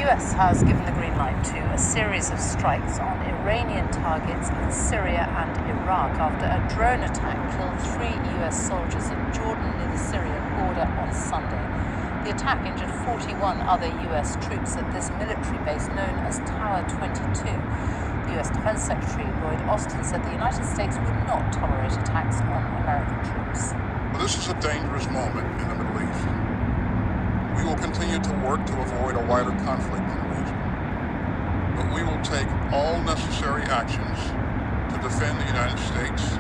US has given the green light to a series of strikes on Iranian targets in Syria and Iraq after a drone attack killed 3 US soldiers in Jordan near the Syrian border on Sunday. The attack injured 41 other US troops at this military base known as Tower 22. The US Defense Secretary Lloyd Austin said the United States would not tolerate attacks on American troops. Well, this is a dangerous moment in the Middle East. We will continue to work to avoid a wider conflict in the region, but we will take all necessary actions to defend the United States,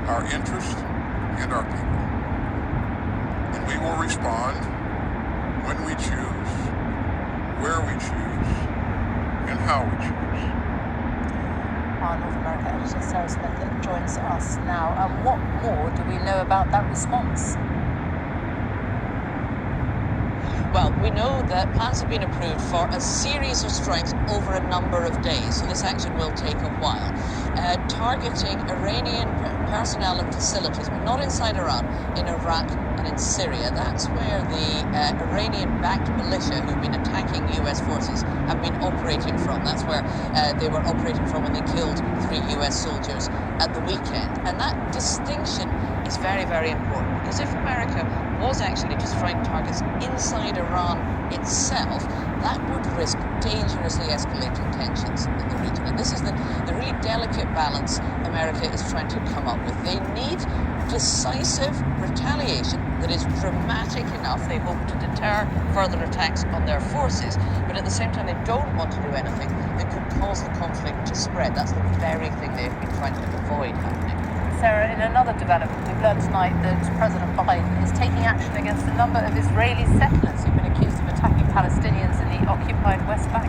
our interests, and our people. And we will respond when we choose, where we choose, and how we choose. Our North America editor Sarah Smith joins us now. What more do we know about that response? Well, we know that plans have been approved for a series of strikes over a number of days, so this action will take a while, targeting Iranian personnel and facilities, but not inside Iran, in Iraq and in Syria. That's where the Iranian-backed militia who've been attacking US forces have been operating from. That's where they were operating from when they killed 3 US soldiers at the weekend. And that distinction is very, very important, because if America was actually just strike targets inside Iran itself, that would risk dangerously escalating tensions in the region. And this is the really delicate balance America is trying to come up with. They need decisive retaliation that is dramatic enough, they hope, to deter further attacks on their forces, but at the same time they don't want to do anything that could cause the conflict to spread. That's the very thing they've been trying to avoid happening. Sarah, in another development, we've learned tonight that President Biden is taking action against a number of Israeli settlers who've been accused of attacking Palestinians in the occupied West Bank.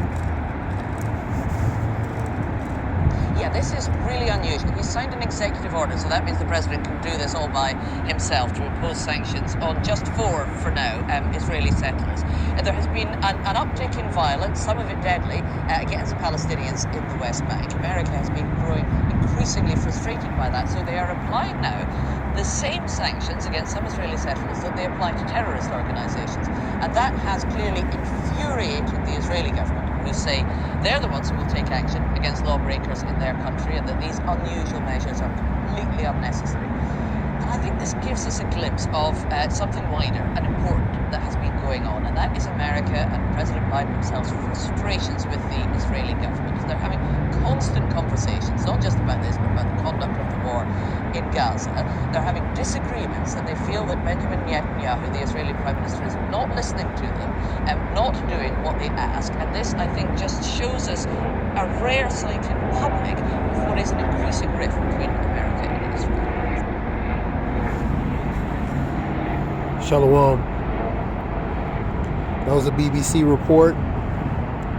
Yeah, this is really unusual. He signed an executive order, so that means the president can do this all by himself to impose sanctions on just 4, for now, Israeli settlers. There has been an uptick in violence, some of it deadly, against Palestinians in the West Bank. America has been growing increasingly frustrated by that, so they are applying now the same sanctions against some Israeli settlers that they apply to terrorist organizations. And that has clearly infuriated the Israeli government, who say they're the ones who will take action against lawbreakers in their country, and that these unusual measures are completely unnecessary. And I think this gives us a glimpse of something wider and important that has been going on, and that is America and President Biden himself's frustrations with the Israeli government. They're having constant conversations, not just about this, but about the conduct of the war in Gaza. They're having disagreements, and they feel that Benjamin Netanyahu, the Israeli Prime Minister, is not listening to them and not doing what they ask. And this, I think, just shows us a rare sight in public of what is an increasing rift between America and Israel. Shalom. That was a BBC report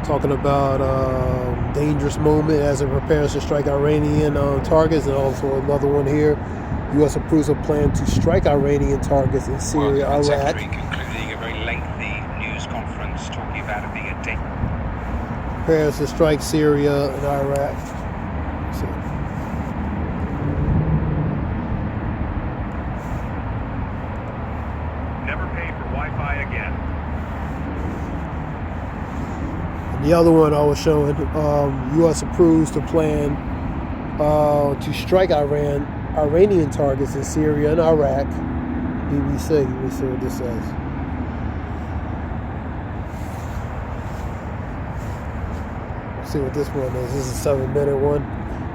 talking about dangerous moment as it prepares to strike Iranian targets, and also another one here. U.S. approves a plan to strike Iranian targets in Syria, Iraq. Secretary concluding a very lengthy news conference talking about it being a day. Prepares to strike Syria and Iraq. So. Never pay for Wi-Fi again. The other one I was showing, U.S. approves the plan to strike Iranian targets in Syria and Iraq. BBC, let's see what this says. Let's see what this one is. This is a 7-minute one.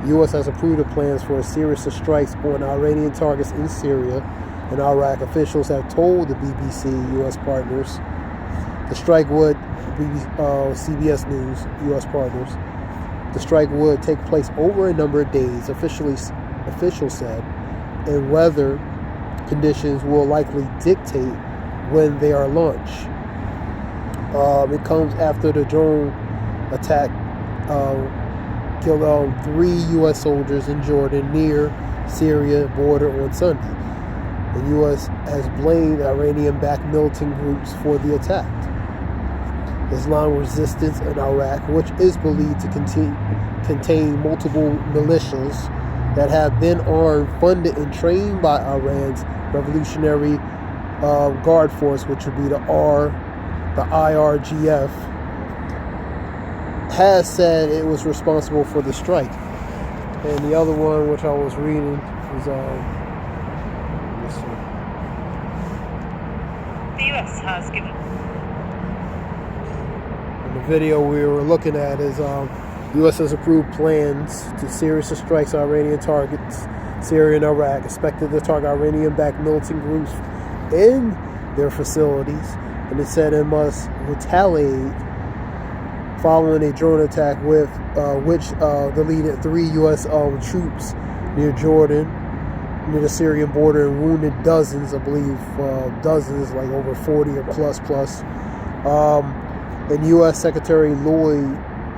U.S. has approved the plans for a series of strikes on Iranian targets in Syria and Iraq. Officials have told the BBC U.S. partners the strike would, CBS News, U.S. partners, the strike would take place over a number of days, officials said, and weather conditions will likely dictate when they are launched. It comes after the drone attack killed 3 U.S. soldiers in Jordan near Syria border on Sunday. The U.S. has blamed Iranian-backed militant groups for the attack. Islamic resistance in Iraq, which is believed to contain multiple militias that have been armed, funded, and trained by Iran's Revolutionary Guard Force, which would be the IRGF, has said it was responsible for the strike. And the other one, which I was reading, is let's see. The US has given. And the video we were looking at is U.S. has approved plans to seriously strike Iranian targets, Syria and Iraq, expected to target Iranian-backed militant groups in their facilities, and it said it must retaliate following a drone attack with which deleted 3 U.S. troops near Jordan, near the Syrian border, and wounded dozens, I believe, dozens, like over 40 or plus. And U.S. Secretary Lloyd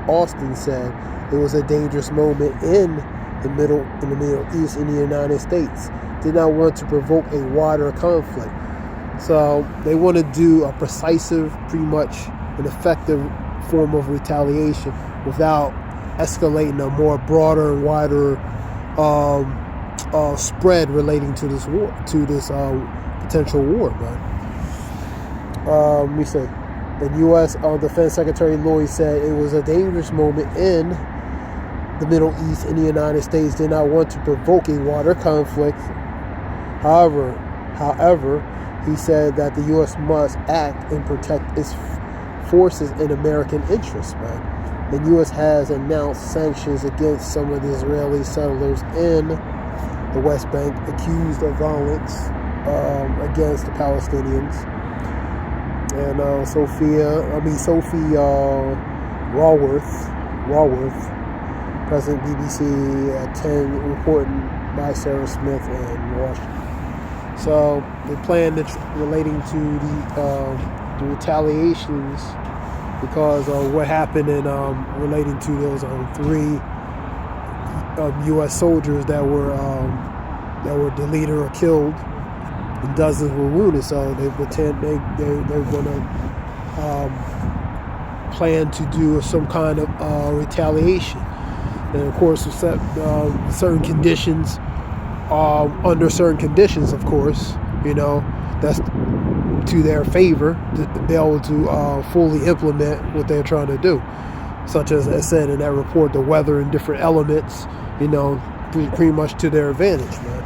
Austin said it was a dangerous moment in the Middle East in the United States. Did not want to provoke a wider conflict. So they want to do a precisive, pretty much an effective form of retaliation without escalating a more broader and wider spread relating to this war, to this potential war, man. Let me say. The U.S. Defense Secretary Lloyd said it was a dangerous moment in the Middle East and the United States. Did not want to provoke a wider conflict. However, he said that the U.S. must act and protect its forces in American interests, man. The U.S. has announced sanctions against some of the Israeli settlers in the West Bank accused of violence against the Palestinians. And Sophie Raworth, President BBC at 10, reporting by Sarah Smith in Washington. So the plan that's relating to the retaliations because of what happened in relating to those 3 U.S. soldiers that were deleted or killed, and dozens were wounded. So they pretend they're going to plan to do some kind of retaliation, and of course, certain conditions. Under certain conditions, of course, that's to their favor to be able to fully implement what they're trying to do. Such as I said in that report, the weather and different elements, pretty much to their advantage, man.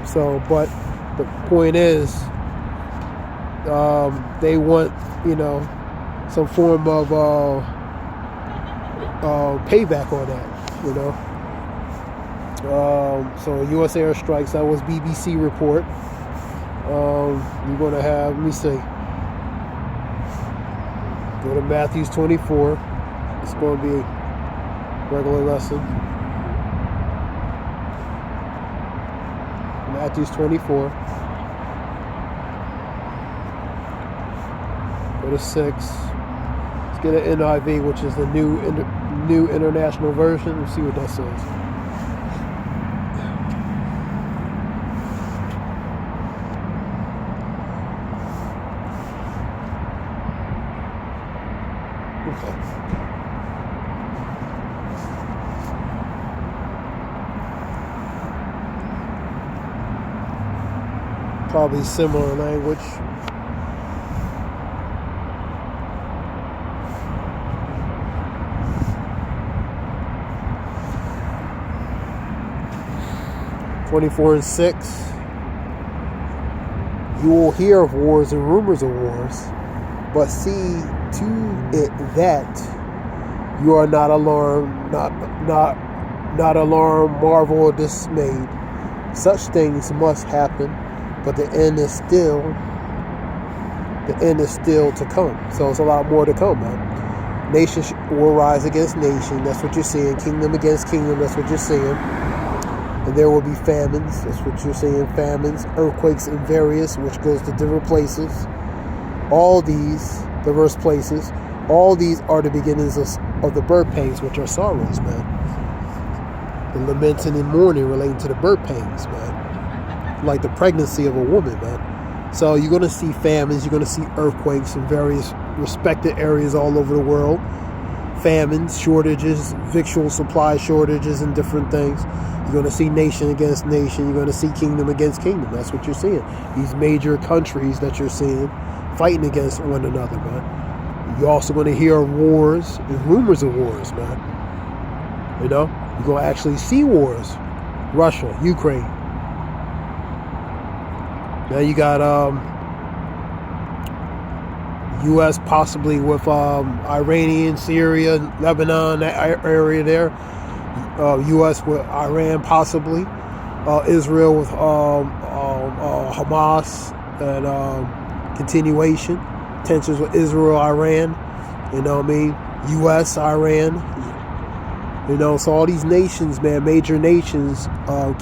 So, but the point is, they want, some form of payback on that, So U.S. airstrikes, that was BBC report. You're going to have, let me see, go to Matthews 24. It's going to be a regular lesson. Matthews 24. Go to 6. Let's get an NIV, which is the new international version. Let's see what that says. Probably similar language. (24:6). You will hear of wars and rumors of wars, but see to it that you are not alarmed, not alarmed, marvel, or dismayed. Such things must happen, but the end is still to come. So it's a lot more to come, man. Nation will rise against nation. That's what you're seeing. Kingdom against kingdom. That's what you're seeing. And there will be famines. That's what you're seeing. Famines, earthquakes in various, which goes to different places. All these diverse places. All these are the beginnings of the birth pains, which are sorrows, man. The lamenting and mourning relating to the birth pains, man. Like the pregnancy of a woman, man. So you're going to see famines, you're going to see earthquakes in various respected areas all over the world. Famines, shortages, victual supply shortages, and different things. You're going to see nation against nation. You're going to see kingdom against kingdom. That's what you're seeing. These major countries that you're seeing fighting against one another, man. You're also going to hear wars and rumors of wars, man. You know, you're going to actually see wars. Russia, Ukraine. Now you got U.S. possibly with Iranian, Syria, Lebanon, that area there. U.S. with Iran possibly. Israel with Hamas and continuation. Tensions with Israel, Iran. You know what I mean? U.S., Iran. You know, so all these nations, man, major nations,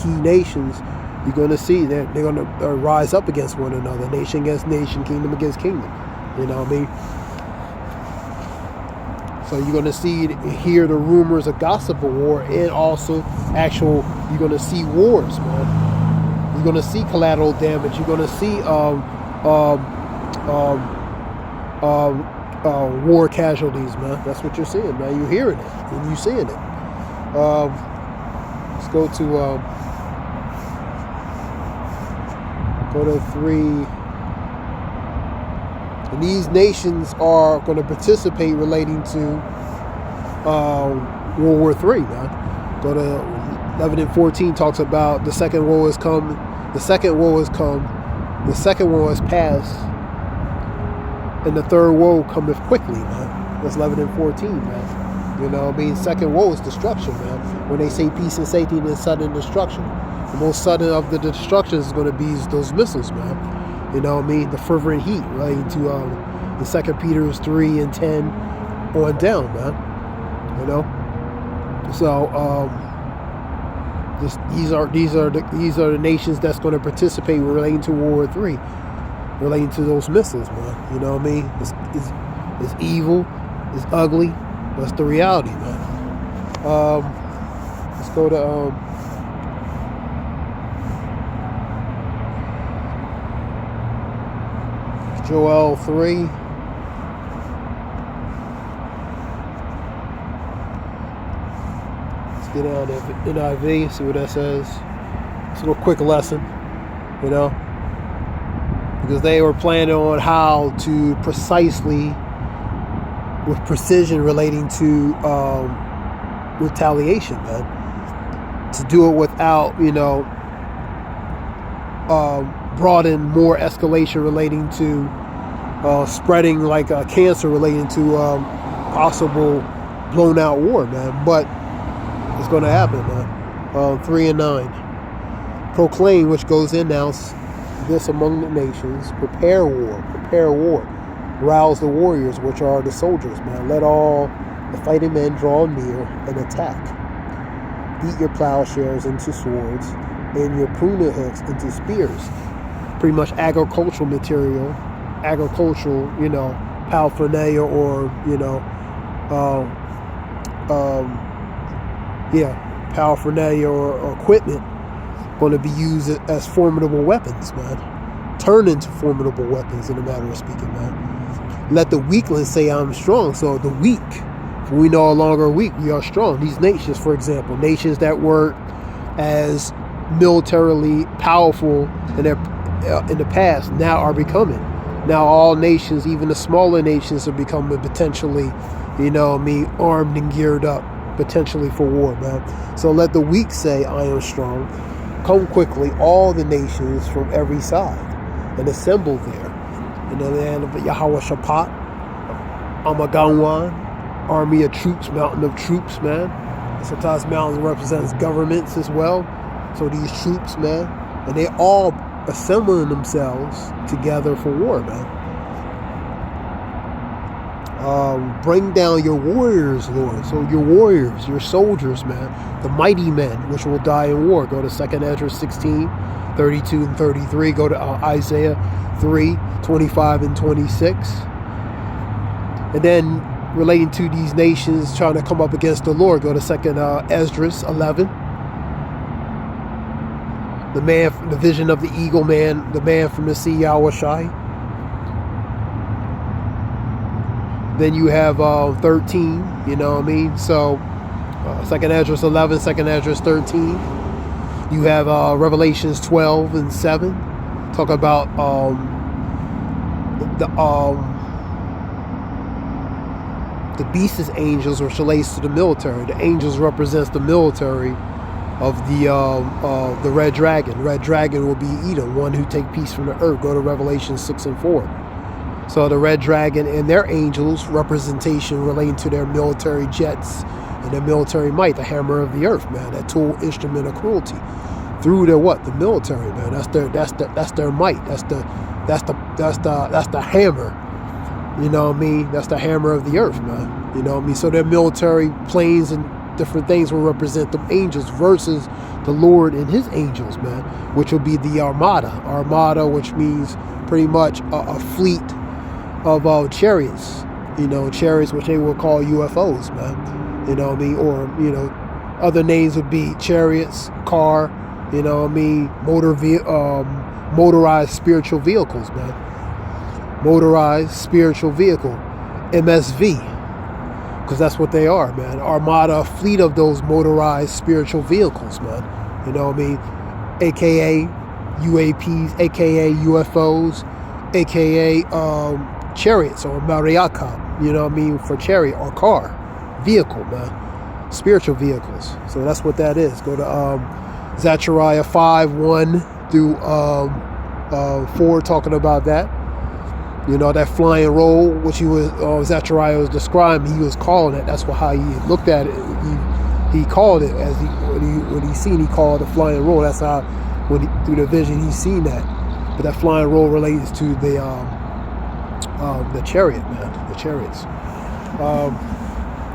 key nations, you're going to see that they're going to rise up against one another. Nation against nation, kingdom against kingdom. You know what I mean? So you're going to see, hear the rumors of gossip of war, and also you're going to see wars, man. You're going to see collateral damage. You're going to see war casualties, man. That's what you're seeing, man. You're hearing it and you're seeing it. Let's go to 3. And these nations are going to participate relating to World War III, man. Go to 11 and 14 talks about the second war has come. The second war has come. The second war has passed. And the third woe cometh quickly, man. That's 11 and 14, man. You know what I mean? Second woe is destruction, man. When they say peace and safety and then sudden destruction. The most sudden of the destruction is going to be those missiles, man. You know what I mean? The fervent heat, right? To the 2 Peter 3 and 10 on down, man. You know? So, these are the nations that's going to participate relating to World War III. Relating to those missiles, man. You know what I mean? It's evil, it's ugly, but it's the reality, man. Let's go to Joel 3. Let's get down to NIV, see what that says. It's a little quick lesson, you know. Because they were planning on how to precisely, with precision relating to retaliation, man. To do it without, you know, brought in more escalation relating to spreading like cancer relating to possible blown out war, man. But it's going to happen, man. 3 and 9. Proclaim, which goes in now, this among the nations, prepare war, rouse the warriors, which are the soldiers, man. Let all the fighting men draw near and attack. Beat your plowshares into swords and your pruning hooks into spears. Pretty much agricultural material, you know, paraphernalia, or, you know, paraphernalia or equipment going to be used as formidable weapons, man. Turn into formidable weapons, in a matter of speaking, man. Let the weakling say, I'm strong. So the weak, we no longer weak, we are strong. These nations, for example, nations that were as militarily powerful in the past, now are becoming. Now all nations, even the smaller nations, are becoming potentially, you know what I mean, armed and geared up, potentially for war, man. So let the weak say, I am strong. Come quickly, all the nations from every side, and assemble there in the land of Yahweh Shaphat, Amaganwan, army of troops, mountain of troops, man. Sometimes mountain represents governments as well. So these troops, man, and they all assembling themselves together for war, man. Bring down your warriors, Lord. So your warriors, your soldiers, man, the mighty men, which will die in war. Go to 2 Ezra 16, 32 and 33. Go to Isaiah 3, 25 and 26. And then relating to these nations trying to come up against the Lord, go to 2 Esdras 11. The man, the vision of the eagle man, the man from the sea, Yahweh Shai. Then you have 13, you know what I mean? So 2 Esdras 11, 2 Esdras 13. You have Revelations 12 and 7. The beast is angels, which relates to the military. The angels represents the military of the red dragon. Red dragon will be Edom, one who take peace from the earth. Go to Revelation 6 and 4. So the red dragon and their angels, representation relating to their military jets and their military might, the hammer of the earth, man, that tool, instrument of cruelty. Through their what? The military, man. That's their might. That's the hammer. You know what I mean? That's the hammer of the earth, man. You know what I mean? So their military planes and different things will represent the angels versus the Lord and his angels, man, which will be the armada. Armada, which means pretty much a fleet of chariots. You know, chariots which they will call UFOs, man. You know what I mean? Or, you know, other names would be chariots, car, you know what I mean? Motorized spiritual vehicles, man. Motorized spiritual vehicle, MSV, because that's what they are, man. Armada, a fleet of those motorized spiritual vehicles, man. You know what I mean? AKA UAPs, AKA UFOs, AKA chariots or Mariaka, you know what I mean, for chariot or car, vehicle, man. Spiritual vehicles. So that's what that is. Go to Zechariah 5:1 through 4, talking about that. You know, that flying roll, which Zechariah was describing, he was calling it. That's how he looked at it. He called it as when he seen, he called it a flying roll. That's how, through the vision, he seen that. But that flying roll relates to the chariot, man, the chariots.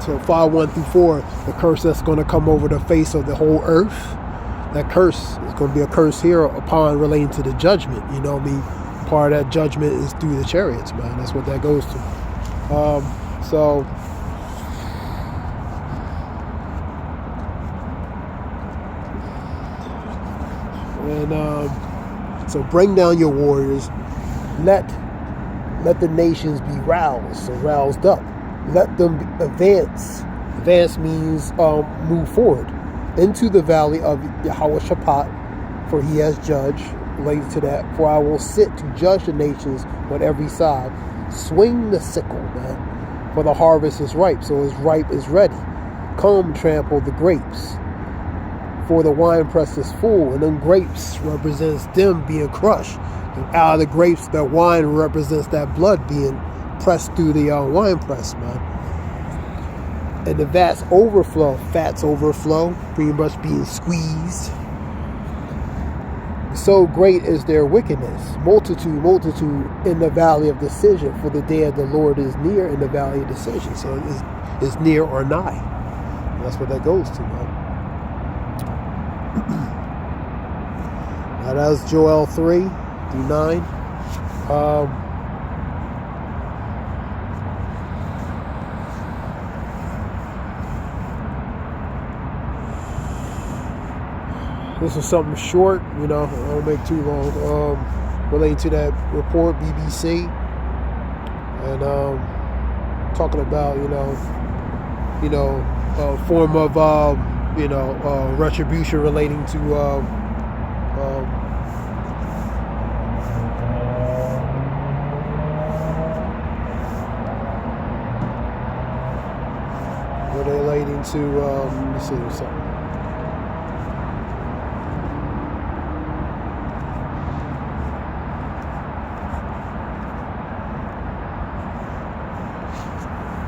So 5:1 through 4, the curse that's going to come over the face of the whole earth. That curse is going to be a curse here upon relating to the judgment. You know what I mean? Part of that judgment is through the chariots, man. That's what that goes to. So bring down your warriors. Let the nations be roused up. Let them advance. Advance means move forward into the valley of Yahweh Shaphat, for he has judged. Related to that, for I will sit to judge the nations on every side. Swing the sickle, man, for the harvest is ripe, so is ripe is ready. Come, trample the grapes, for the winepress is full, and them grapes represents them being crushed. And out of the grapes, that wine represents that blood being pressed through the winepress, man. And the fats overflow, pretty much being squeezed. So great is their wickedness, multitude in the valley of decision, for the day of the Lord is near in the valley of decision. So it's near or nigh. And that's what that goes to, man. Now that's Joel 3-9. This is something short, you know, I won't make too long, relating to that report, BBC, and talking about, form of, retribution relating to, relating to, let me see something.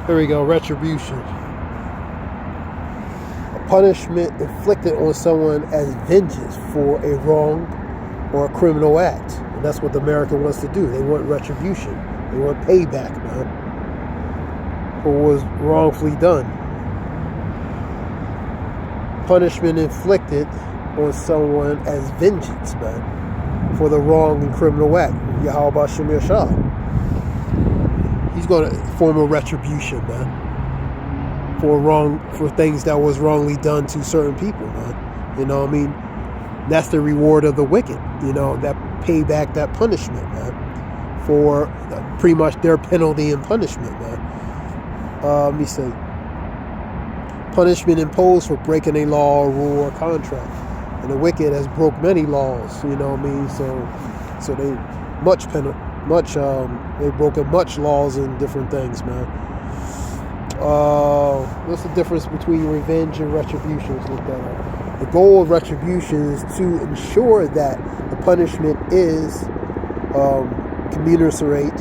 Here we go, retribution. A punishment inflicted on someone as vengeance for a wrong or a criminal act. And that's what the American wants to do. They want retribution. They want payback, man, for what was wrongfully done. Punishment inflicted on someone as vengeance, man, for the wrong and criminal act. Yahweh Shemir Shah. He's going to form a retribution, man, for things that was wrongly done to certain people, man. You know what I mean? That's the reward of the wicked, you know, that payback, that punishment, man, for pretty much their penalty and punishment, man. Let me see. Punishment imposed for breaking a law, rule, or contract. And the wicked has broke many laws, you know what I mean? So they they've broken much laws and different things, man. what's the difference between revenge and retribution? Let's look that up. The goal of retribution is to ensure that the punishment is commensurate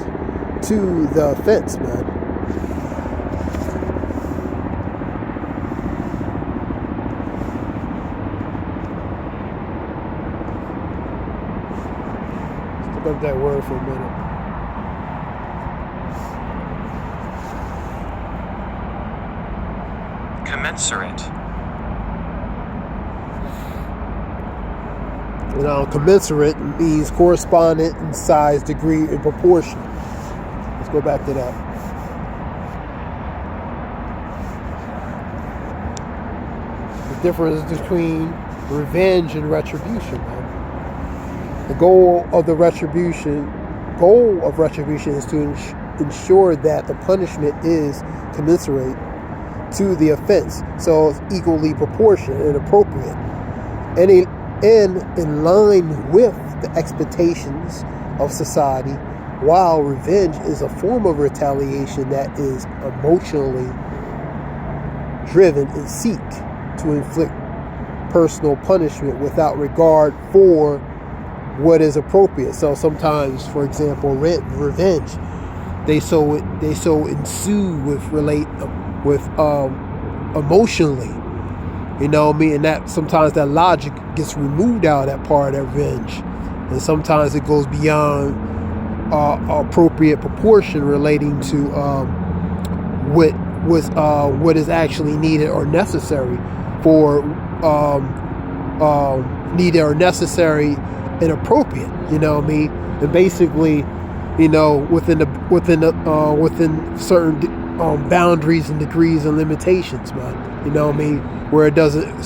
to the offense, man. Let's look up that word for a minute. Commensurate. Now, commensurate means correspondent in size, degree, and proportion. Let's go back to that. The difference between revenge and retribution, man. The goal of retribution is to ensure that the punishment is commensurate to the offense, so it's equally proportionate and appropriate, and in line with the expectations of society, while revenge is a form of retaliation that is emotionally driven and seek to inflict personal punishment without regard for what is appropriate. So sometimes, for example, revenge, they so ensue with emotionally, you know what I mean, and that sometimes that logic gets removed out of that part of that revenge, and sometimes it goes beyond appropriate proportion relating to what is actually needed or necessary for necessary and appropriate, you know what I mean, and basically, you know, within certain boundaries and degrees and limitations, man. You know what I mean? Where it doesn't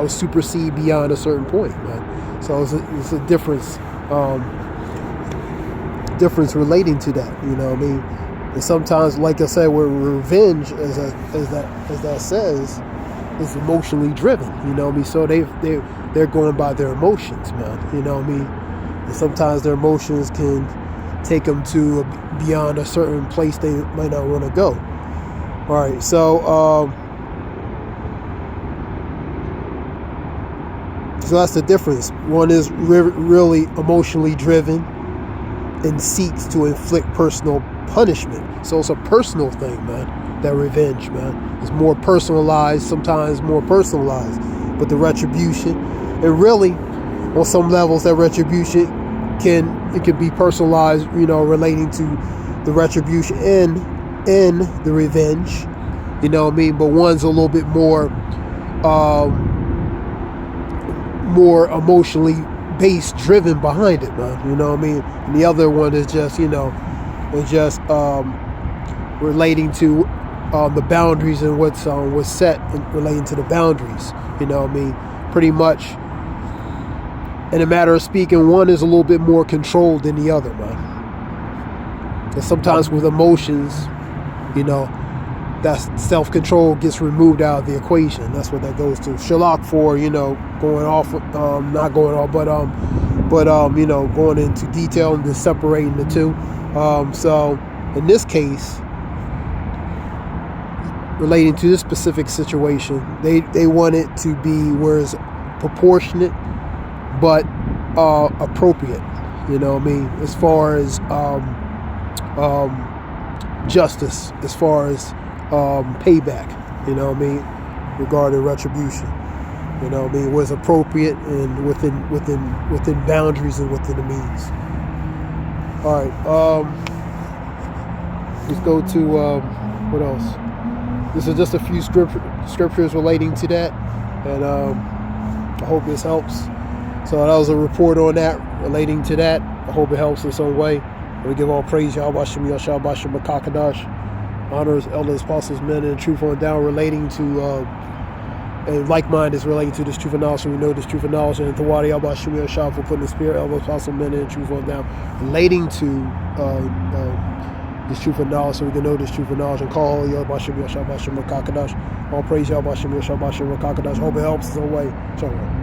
supersede beyond a certain point, man. So it's a difference relating to that. You know what I mean? And sometimes, like I said, where revenge, as that says, is emotionally driven. You know what I mean? So they're going by their emotions, man. You know what I mean? And sometimes their emotions can take them to beyond a certain place they might not want to go. All right, so that's the difference. One is really emotionally driven and seeks to inflict personal punishment. So it's a personal thing, man. That revenge, man, is more personalized, sometimes more personalized. But the retribution, and really, on some levels, that retribution can be personalized, you know, relating to the retribution and the revenge, you know what I mean? But one's a little bit more emotionally based, driven behind it, man, you know what I mean? And the other one is just, you know, relating to the boundaries and what's set and relating to the boundaries, you know what I mean? Pretty much, in a matter of speaking, one is a little bit more controlled than the other, man. And sometimes with emotions, you know, that self-control gets removed out of the equation. That's what that goes to. Shalak for, you know, going off, not going off, but you know, going into detail and just separating the two. So in this case, relating to this specific situation, they want it to be where it's proportionate but appropriate, you know what I mean, as far as justice, as far as payback, you know what I mean, regarding retribution, you know what I mean, was appropriate and within boundaries and within the means. All right, let's go to what else. This is just a few scriptures relating to that, and I hope this helps. So that was a report on that, relating to that. I hope it helps in some way. We give all praise, Yahweh Shem Yahshua B'Shem Makakadash. Honors, elders, apostles, men, and truth on down, relating to, and like mind is relating to this truth and knowledge. So we know this truth and knowledge, and Tawadi Yahweh Shem Yahshua for putting the spirit, elders, apostles, men, and truth on down, relating to this truth and knowledge, so we can know this truth and knowledge and call Yahweh Shem Yahshua B'Shem Makakadash. All praise, Yahweh Shem Yahshua B'Shem Makakadash. Hope it helps in some way. Shalom.